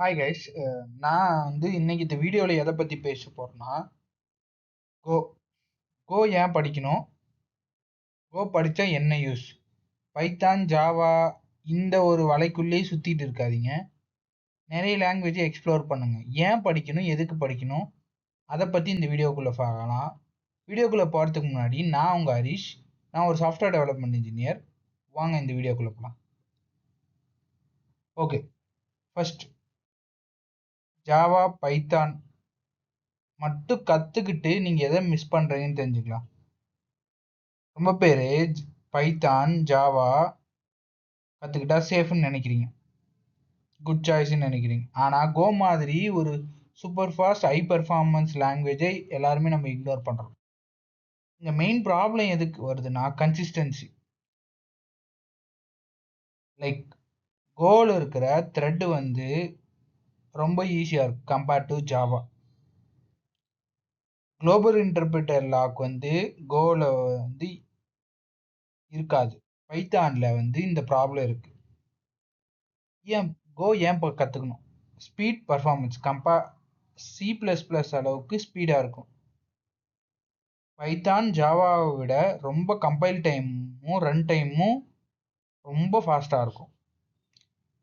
Hi guys. நான் இன்னைக்கு இந்த வீடியோவில் எதை பற்றி பேச போகிறேன்னா, கோ கோ ஏன் படிக்கணும், கோ படித்தா என்ன யூஸ், பைத்தான் ஜாவா இந்த ஒரு வலைக்குள்ளேயே சுற்றிட்டு இருக்காதீங்க. நிறைய லாங்குவேஜை எக்ஸ்ப்ளோர் பண்ணுங்கள். ஏன் படிக்கணும், எதுக்கு படிக்கணும், அதை பற்றி இந்த வீடியோக்குள்ளே பார்க்கலாம். வீடியோக்குள்ளே போகிறதுக்கு முன்னாடி நான் உங்கள் ஹரிஷ். நான் ஒரு சாஃப்ட்வேர் டெவலப்மெண்ட் இன்ஜினியர். வாங்க இந்த வீடியோக்குள்ளே போகலாம். ஓகே, ஃபர்ஸ்ட் ஜாவா பைத்தான் மட்டும் கற்றுக்கிட்டு நீங்கள் எதை மிஸ் பண்ணுறீங்கன்னு தெரிஞ்சுக்கலாம். ரொம்ப பேர் பைத்தான் ஜாவா கற்றுக்கிட்டா சேஃப்னு நினைக்கிறீங்க, குட் சாய்ஸ்ன்னு நினைக்கிறீங்க. ஆனால் கோ மாதிரி ஒரு சூப்பர் ஃபாஸ்ட் ஹை பெர்ஃபார்மன்ஸ் லாங்குவேஜை எல்லாருமே நம்ம இக்னோர் பண்ணுறோம். இந்த மெயின் ப்ராப்ளம் எதுக்கு வருதுன்னா கன்சிஸ்டன்சி. லைக் கோவில் இருக்கிற த்ரெட் ரொம்ப ஈஸியாக இருக்கும் compared to Java. Global interpreter lock கோவில் இருக்காது. பைத்தானில் இந்த ப்ராப்ளம் இருக்குது. ஏன் கற்றுக்கணும்? ஸ்பீட் பர்ஃபார்மன்ஸ் C++ அளவுக்கு ஸ்பீடாக இருக்கும். பைத்தான் ஜாவாவை விட ரொம்ப கம்பைல் டைமும் ரன் டைமும் ரொம்ப ஃபாஸ்ட்டாக இருக்கும்.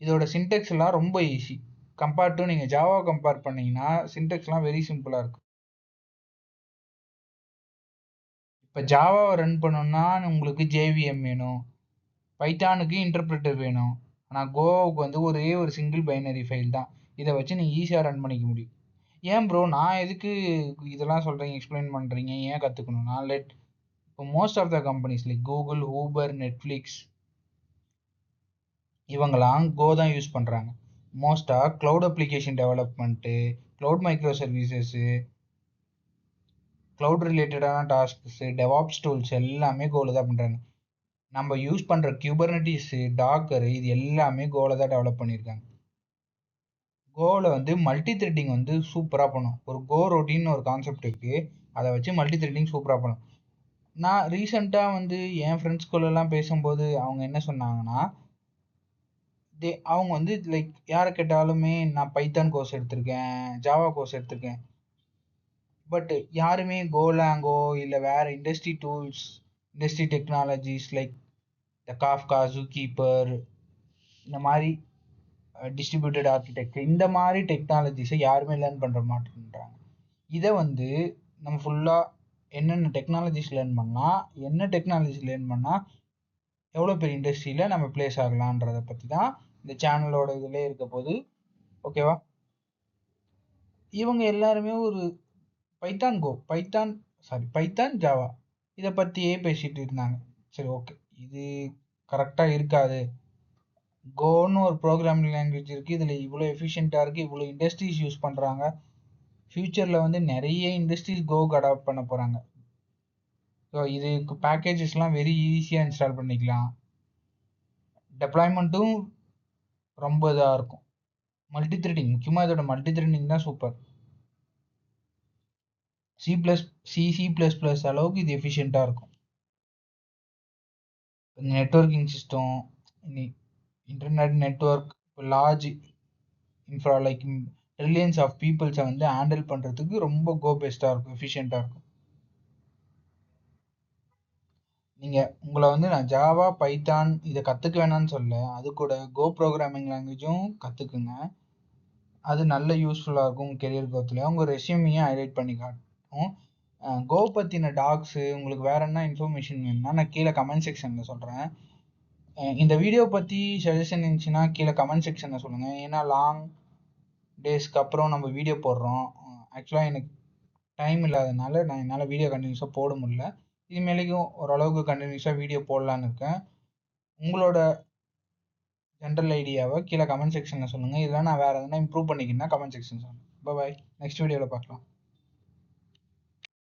இதோட சின்டெக்ஸ் எல்லாம் ரொம்ப ஈஸி. கம்பேர்ட் டு நீங்கள் ஜாவா கம்பேர் பண்ணிங்கன்னா சின்டெக்ஸ்லாம் வெரி சிம்பிளாக இருக்கும். இப்போ ஜாவாவை ரன் பண்ணணும்னா உங்களுக்கு JVM வேணும், பைத்தானுக்கு இன்டர்பிரிட்டர் வேணும். ஆனால் கோவுக்கு ஒரே ஒரு சிங்கிள் பைனரி ஃபைல் தான். இதை வச்சு நீங்கள் ஈஸியாக ரன் பண்ணிக்க முடியும். ஏன் ப்ரோ நான் எதுக்கு இதெல்லாம் சொல்கிறீங்க, எக்ஸ்பிளைன் பண்ணுறீங்க, ஏன் கற்றுக்கணும்? நான் இப்போ most of the companies like Google, Uber, Netflix இவங்கெல்லாம் கோ தான் யூஸ் பண்ணுறாங்க. மோஸ்ட்டாக cloud application development, cloud micro services, cloud ரிலேட்டடான டாஸ்க்ஸு, டெவாப்ஸ் டூல்ஸ் எல்லாமே கோவில் தான் பண்ணுறாங்க. நம்ம யூஸ் பண்ணுற கியூபர்னட்டிஸு, டாக்கரு இது எல்லாமே கோவில் தான் டெவலப் பண்ணியிருக்காங்க. கோவில் மல்டி த்ரெட்டிங் சூப்பராக பண்ணும். ஒரு கோ ரொட்டீன் ஒரு கான்செப்ட் இருக்குது, அதை வச்சு மல்டி த்ரெட்டிங் சூப்பராக பண்ணும். நான் ரீசெண்டாக என் ஃப்ரெண்ட்ஸ்குள்ளெல்லாம் பேசும்போது அவங்க என்ன சொன்னாங்கன்னா, அவங்க லைக் யாரை கேட்டாலுமே நான் பைத்தான் கோர்ஸ் எடுத்திருக்கேன், ஜாவா கோர்ஸ் எடுத்திருக்கேன், பட் யாருமே கோலாங்கோ இல்லை வேறு industry tools, industry technologies like the Kafka, ZooKeeper, இந்த மாதிரி டிஸ்ட்ரிபியூட்டட் ஆர்கிடெக்சர், இந்த மாதிரி டெக்னாலஜிஸை யாருமே லேர்ன் பண்ணுற மாட்டேன்றாங்க. இதை நம்ம ஃபுல்லாக என்னென்ன டெக்னாலஜிஸ் லேர்ன் பண்ணால் எவ்வளோ பெரிய இண்டஸ்ட்ரியில் நம்ம பிளேஸ் ஆகலான்றதை பற்றி தான் இந்த சேனலோட இதில் இருக்க போது. ஓகேவா? இவங்க எல்லாருமே ஒரு பைத்தான் ஜாவா இதை பற்றியே பேசிகிட்டு இருந்தாங்க. சரி, ஓகே, இது கரெக்டாக இருக்காது. கோன்னு ஒரு ப்ரோக்ராமிங் லாங்குவேஜ் இருக்குது, இதில் இவ்வளோ எஃபிஷியண்ட்டாக இருக்குது, இவ்வளோ இண்டஸ்ட்ரீஸ் யூஸ் பண்ணுறாங்க, ஃப்யூச்சரில் நிறைய இண்டஸ்ட்ரீஸ் கோவுக்கு அடாப்ட் பண்ண போகிறாங்க. ஸோ இதுக்கு பேக்கேஜஸ்லாம் வெரி ஈஸியாக இன்ஸ்டால் பண்ணிக்கலாம், டெப்ளாய்மெண்ட்டும் ரொம்ப இதாக இருக்கும். மல்டி த்ரெட்டிங், முக்கியமாக இதோட மல்டி த்ரெட்டிங் தான் சூப்பர். C++ அளவுக்கு இது எஃபிஷியண்ட்டாக இருக்கும். Networking system, internet network, large infra like trillions of பீப்புள்ஸை ஹேண்டில் பண்ணுறதுக்கு ரொம்ப கோ பெஸ்ட்டாக இருக்கும், எஃபிஷியண்ட்டாக இருக்கும். உங்களை நான் ஜாவா பைத்தான் இதை கற்றுக்க வேணான்னு சொல்ல, அது கூட கோ ப்ரோக்ராமிங் லாங்குவேஜும் கற்றுக்குங்க. அது நல்ல யூஸ்ஃபுல்லாக இருக்கும் உங்கள் கெரியர் க்ரோத்தில். உங்கள் ரெஸ்யூமையும் ஹைலைட் பண்ணி காட்டும். கோ பற்றின டாக்ஸு உங்களுக்கு வேறு என்ன இன்ஃபர்மேஷன் வேணும்னா நான் கீழே கமெண்ட் செக்ஷனில் சொல்கிறேன். இந்த வீடியோ பற்றி சஜஷன் இருந்துச்சுன்னா கீழே கமெண்ட் செக்ஷனில் சொல்லுங்கள். ஏன்னா லாங் டேஸ்க்கு அப்புறம் நம்ம வீடியோ போடுறோம். ஆக்சுவலாக எனக்கு டைம் இல்லாதனால என்னால் வீடியோ கண்டினியூஸாக போட முடியல. இனிமேலைக்கும் ஓரளவுக்கு கண்டினியூஸாக வீடியோ போடலான்னு இருக்கேன். உங்களோட ஜென்ரல் ஐடியாவை கீழே கமெண்ட் செக்ஷனில் சொல்லுங்கள். இதெல்லாம் நான் வேறு எதனா இம்ப்ரூவ் பண்ணிக்கின்னா கமெண்ட் செக்ஷன் சொல்லுங்கள். பாய், நெக்ஸ்ட் வீடியோவில் பார்க்கலாம்.